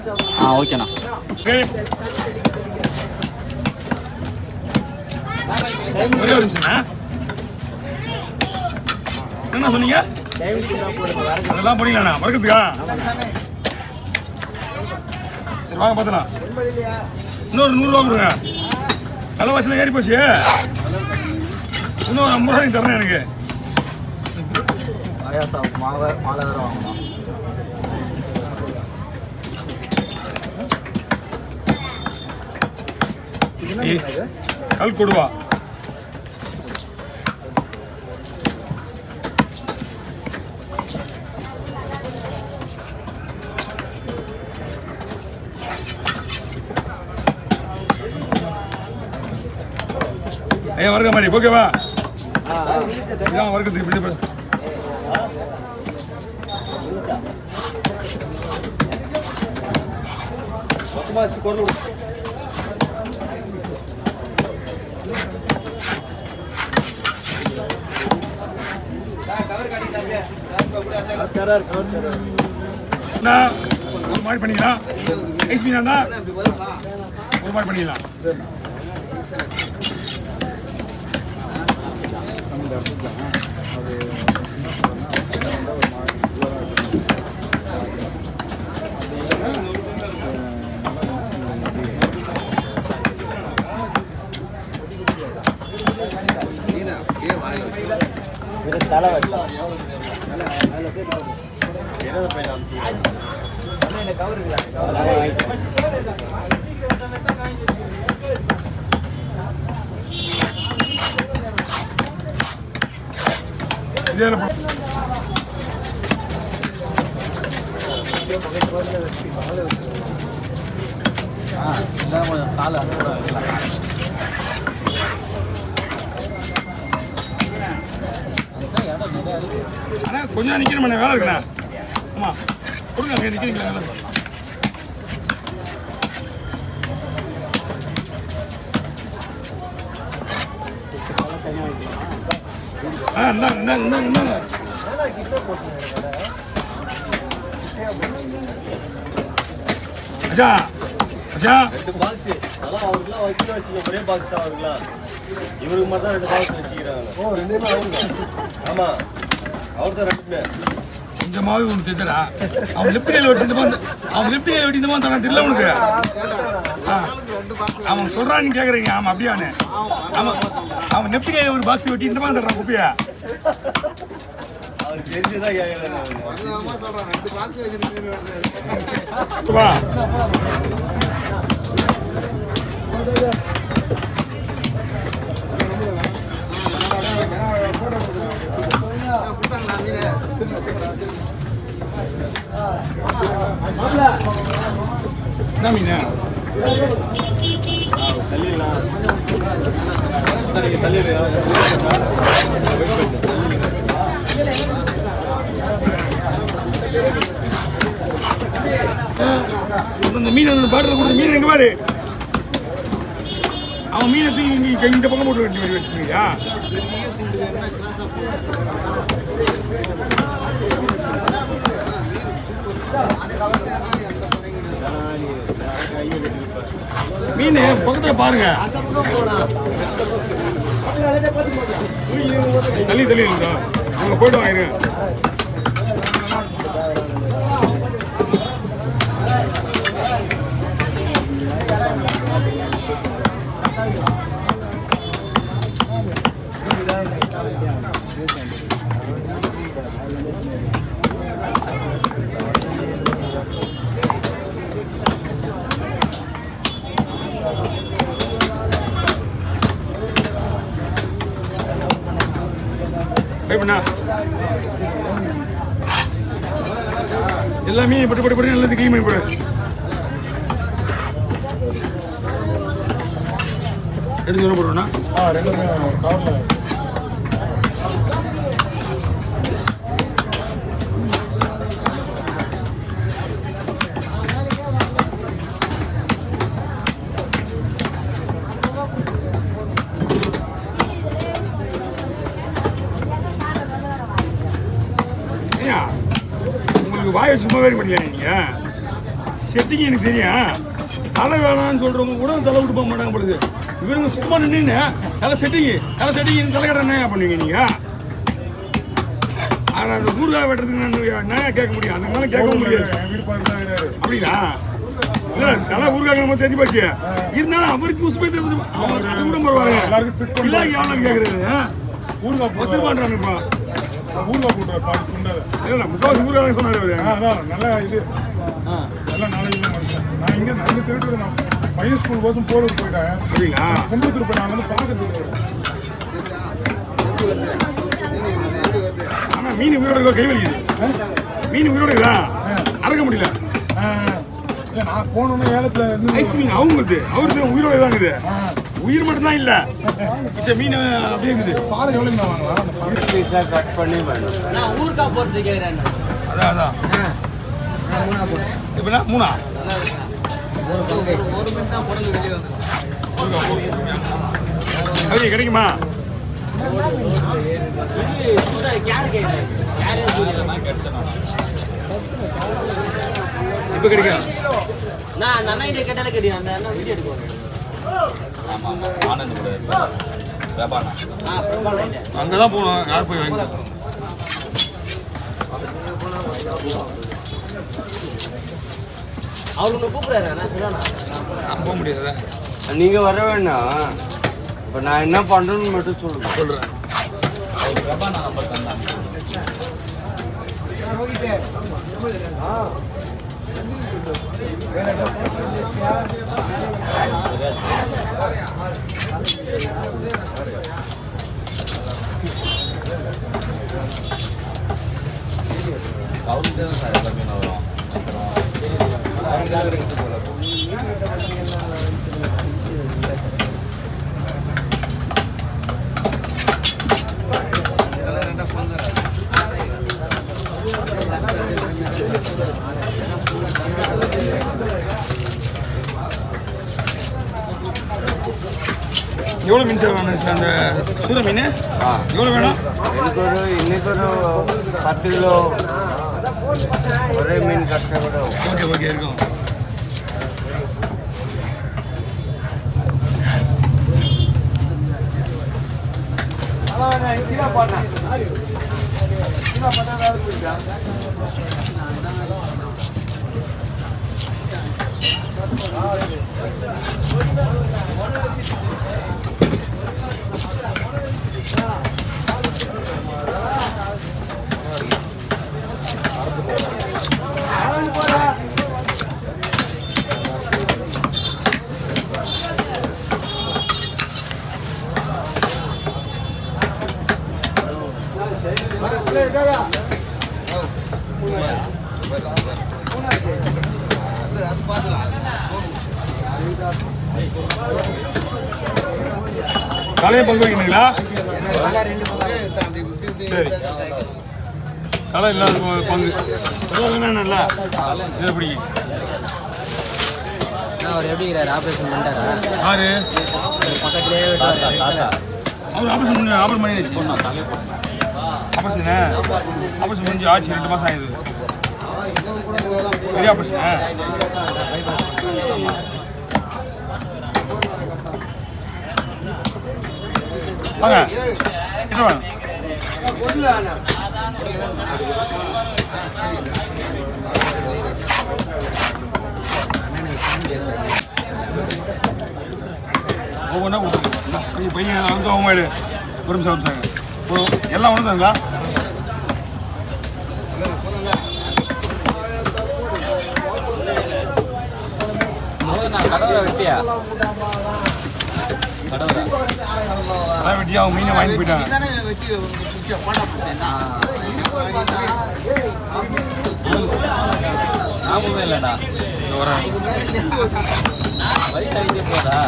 ஓகேண்ணா. என்ன சொன்னீங்க? அதெல்லாம் போனீங்களாண்ணா மறக்கிறதுக்கா? சரி வாங்க பார்த்துலாம். இன்னொரு 100 ரூபா கொடுங்க. விலைவாசியில் ஏறி போச்சு. இன்னும் 50 ரூபாய்க்கு தரேன் எனக்கு. மாலை வேறு வாங்கணும். கல் கொடுவா. ஐயா வருக மாதிரி ஓகேவா? இதான் வருகிறதுக்கு இப்படி ஒரு மாதிரி பண்ணிக்கலாம். ஐஸ் மீனா இருந்தா ஒரு மாதிரி பண்ணிக்கலாம். கொஞ்சம் நிக்கணும், வேலை இருக்குண்ணா. ஆமா கொடுங்க, அங்கே நிற்கிறீங்களா? இந்தாங்க. அச்சா அச்சா 2 பாக்ஸ் அதெல்லாம் அவருக்குலாம் வச்சுக்க ஒரே பாக்ஸ் தான் அவருக்குலாம். இவருக்கு மட்டும் தான் 2 பாக்ஸ் வச்சுக்கிறாங்க. ஓ 2 அவருக்கு. ஆமா அவர் தான் 2 பேர். கொஞ்சமாவது ஒன்று தெரிஞ்சடா. அவன் லெஃப்ட் கையில் வெட்டி இந்த மாதிரி தரான் தெரியல உனக்கு. அவன் சொல்றான்னு கேட்குறீங்க. ஆமாம் அப்படியானு. ஆமாம் அவன் லெஃப்ட் கையில் ஒரு பாக்ஸ் வெட்டி இந்த மாதிரி தரான் குப்பையா. அவர் தெரிஞ்சுதான் கேட்குறேன். என்ன மீன்? இந்த மீன் பாட்டில் கொடுத்த மீன் எங்க பாரு. அவன் மீனை தூக்கி இந்த பக்கம் போட்டு வெட்டி மாதிரி வச்சுருக்கீங்களா? மீன் பக்கத்துல பாருங்க. தள்ளி இருக்கா? உங்க போயிட்டு வாங்க. எல்லாமே பட்டு நல்லது கிளீன் பண்ணி போடு. எடுத்து வர போடுறோம்னா 2 கவர்ல வாய் சும்மா வேறு பண்ணல. நீங்க செட்டிங் எனக்கு தெரியும். தலை வேணாம்னு சொல்றவங்க கூட தலை விட்டு போக மாட்டாங்க பொழுது. இவருங்க சும்மா நின்று தலை செட்டிங் தலை கடை என்ன பண்ணுவீங்க நீங்க? ஆனால் அந்த ஊறுகாய் வெட்டுறதுக்கு நான் கேட்க முடியும், அந்த மாதிரி கேட்க முடியாது. அப்படிங்களா? இல்லை தலை ஊறுகாய் நம்ம தெரிஞ்சு போச்சு. இருந்தாலும் அவருக்கு யூஸ் பண்ணி அவங்க அது கூட வருவாங்க. இல்லை எவ்வளோ கேட்குறது ஊறுகாய் ஒத்து பண்ணுறாங்கப்பா. ஊறுகாய் போட்டு இல்லை முக்கால்வாசி ஊறுகாய் சொன்னார் அவர். நல்லா இது நல்லா நாளைக்கு நான் இங்கே நல்ல திருட்டு நான் பையன் ஸ்கூல் போதும் போகிறது போயிட்டேன். அப்படிங்களா? கும்பலத்தில் போய் நான் வந்து பார்க்கறதுக்கு. ஆனால் மீன் உயிரோட கை வலிக்குது. மீன் உயிரோட இருக்கா அறக்க முடியல. இல்லை நான் போனோன்னே ஏலத்தில் ஐஸ் மீன் அவங்களுக்கு அவருக்கு உயிரோட தான் இருக்குது. உயிர் மட்டும்தான் இல்லை மீன் அப்படியே இருக்குது. பாறை எவ்வளோ மீன் வாங்கலாம்? கட் பண்ணி ஊருக்கா போகிறது கேட்குறேன். அதான் இப்போ மூணா கிடைக்குமா? இப்ப கிடைக்கும். நான் அந்த அண்ணா கிட்ட கேட்டாலே கிடைக்கும். அந்த அண்ணா வீடியோ எடுக்குவாங்க. ஆமா ஆமா ஆனந்த் கூட வியாபாரம். அங்கதான் போகணும். யார் போய் வாங்கி அவரு ஒன்று கூப்பிடுறாரு. நான் போக முடியாது. நீங்க வர வேண்டாம். இப்போ நான் என்ன பண்றேன்னு மட்டும் சொல்றேன். எவ்வளோ மீன் சார் வேணும் சார்? அந்த சூர மீன் எவ்வளோ வேணும்? இன்னைக்கு ஒரு 10 கிலோ ஒரே மீன் கட்ட கூட. ஓகே ஓகே இருக்கும். தலையை பங்கு வைக்கிறீங்களா? சரி தலை இல்லாத பங்கு என்னல்ல இது எப்படி அவர் எப்படி ஆப்ரேஷன் பண்ணிட்டாரா? யாரு பக்கத்துலேயே அவர் ஆப்ரேஷன் பண்ணி ஆப்ரேஷன் முடிஞ்சு ஆச்சு 2 மாதம் ஆகுது. பெரிய ஆப்ரேஷன். வாங்க என்ன வேணும்? ஒவ்வொன்றா கொடுத்துருங்க. பையன் வந்து அவங்க ஒரு நிமிஷம் சாங்க எல்லாம் ஒன்று தாங்களா? கடவுளை வெட்டியா அவங்க மீனை வாங்கி போயிட்டாங்க. ஞாபகமே இல்லைண்ணா. வயசாகிட்டே போதா?